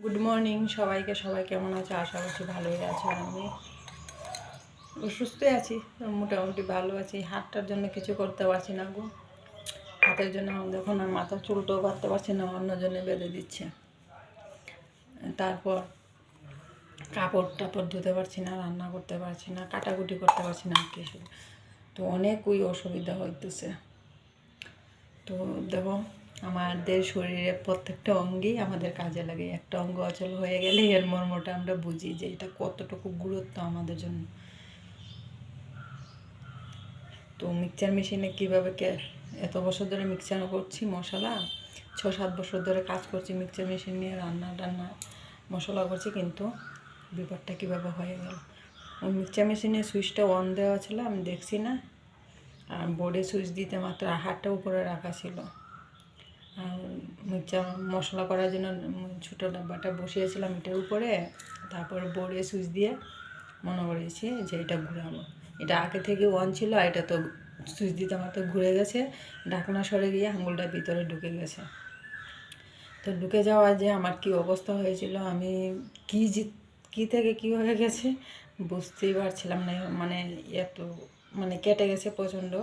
Good morning সবাইকে। সবাই কেমন আছে? আশা করছি ভালোই আছে। আর আমি অসুস্থই আছি, মোটামুটি ভালো আছি। হাতটার জন্য কিছু করতে পারছি না গো। হাতের জন্য দেখুন আর মাথা চুলটাও বাঁধতে পারছি না, অন্যজনে বেঁধে দিচ্ছে। তারপর কাপড় টাপড় ধুতে পারছি না, রান্না করতে পারছি না, কাটাকুটি করতে পারছি না কিছু। তো অনেকই অসুবিধা হইতেছে। তো দেখো, আমাদের শরীরের প্রত্যেকটা অঙ্গই আমাদের কাজে লাগে। একটা অঙ্গ অচল হয়ে গেলে এর মর্মটা আমরা বুঝি যে এটা কতটুকু গুরুত্ব আমাদের জন্য। তো মিক্সচার মেশিনে কীভাবে এত বছর ধরে মিক্সচার করছি মশলা, 6-7 বছর ধরে কাজ করছি মিক্সচার মেশিন নিয়ে, রান্না মশলা করছি, কিন্তু বিপদটা কীভাবে হয়ে গেল। ওই মিক্সচার মেশিনের সুইচটা অন দেওয়া ছিল, আমি দেখছি না। আর বোর্ডে সুইচ দিতে মাত্র হাতটা উপরে রাখা ছিল। মিক্সচার মশলা করার জন্য ছোটো ডাব্বাটা বসিয়েছিলাম এটার উপরে। তারপরে বোর্ডে সুইচ দিয়ে মনে করেছি যে এটা ঘুরাবো। এটা আগে থেকে অন ছিল, আর এটা তো সুইচ দিতে আমার তো ঘুরে গেছে, ঢাকনা সরে গিয়ে আঙুলটা ভিতরে ঢুকে গেছে। তো ঢুকে যাওয়া যে আমার কি অবস্থা হয়েছিল, আমি কী থেকে কী হয়ে গেছে বুঝতেই পারছিলাম না। মানে এত কেটে গেছে প্রচণ্ড।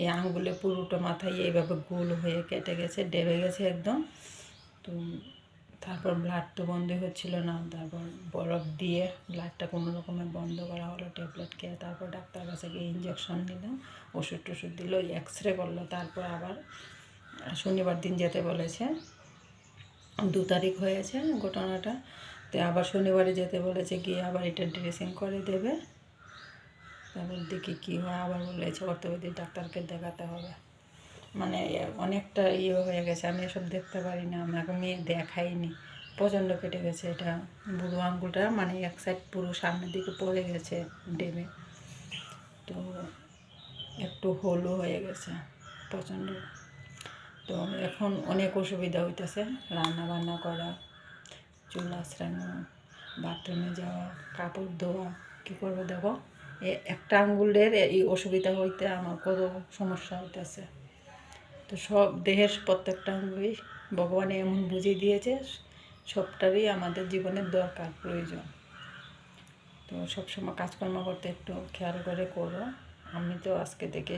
এই আঙুলে পুরোটা মাথায় এইভাবে গোল হয়ে কেটে গেছে, ডেবে গেছে একদম। তো তারপর ব্লাড তো বন্ধই হচ্ছিল না। তারপর বরফ দিয়ে ব্লাডটা কোনো রকমে বন্ধ করা হলো, ট্যাবলেট খেয়ে। তারপর ডাক্তার কাছে গিয়ে ইঞ্জেকশন নিলাম, ওষুধ টষুধ দিল, এক্স-রে করলো। তারপর আবার শনিবার দিন যেতে বলেছে, 2 তারিখ হয়েছে ঘটনাটা। তো আবার শনিবারে যেতে বলেছে, গিয়ে আবার এটা ড্রেসিং করে দেবে। তারপর দেখি কী হয়। আবার বলেছে অর্থোপেডিক ডাক্তারকে দেখাতে হবে। মানে অনেকটা হয়ে গেছে, আমি এসব দেখতে পারি না, আমাকে মেয়ে দেখাইনি। প্রচণ্ড কেটে গেছে এটা, বুড়ো আঙ্গুলটা মানে এক সাইড পুরো সামনের দিকে পড়ে গেছে ডেবে। তো একটু হলু হয়ে গেছে প্রচণ্ড। তো এখন অনেক অসুবিধা হইতেছে, রান্না বান্না করা, চুল আঁচড়ানো, বাথরুমে যাওয়া, কাপড় ধোয়া। কী করবো দেখো, একটা আঙ্গুলের এই অসুবিধা হইতে আমার কত সমস্যা হইতেছে। তো সব দেহের প্রত্যেকটা অঙ্গই ভগবানে এমন বুঝিয়ে দিয়েছে, সবটারই আমাদের জীবনের দরকার, প্রয়োজন। তো সবসময় কাজকর্ম করতে একটু খেয়াল করে করো। আমি তো আজকে থেকে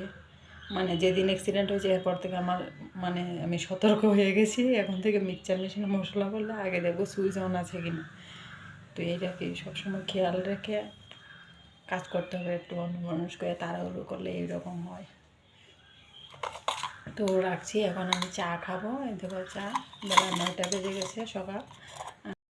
যেদিন অ্যাক্সিডেন্ট হয়েছে এরপর থেকে আমার আমি সতর্ক হয়ে গেছি। এখন থেকে মিক্সচার মেশিনে মশলা করলে আগে দেখবো সুইচ অন আছে কিনা। তো এইটাকে সবসময় খেয়াল রেখে কাজ করতে হবে। একটু অন্যমনস্ক করে তাড়াহুড়ো করলে এইরকম হয়। তো রাখছি, এখন আমি চা খাবো। এই দেখো চা, বেলা 9টা বেজে গেছে সকাল।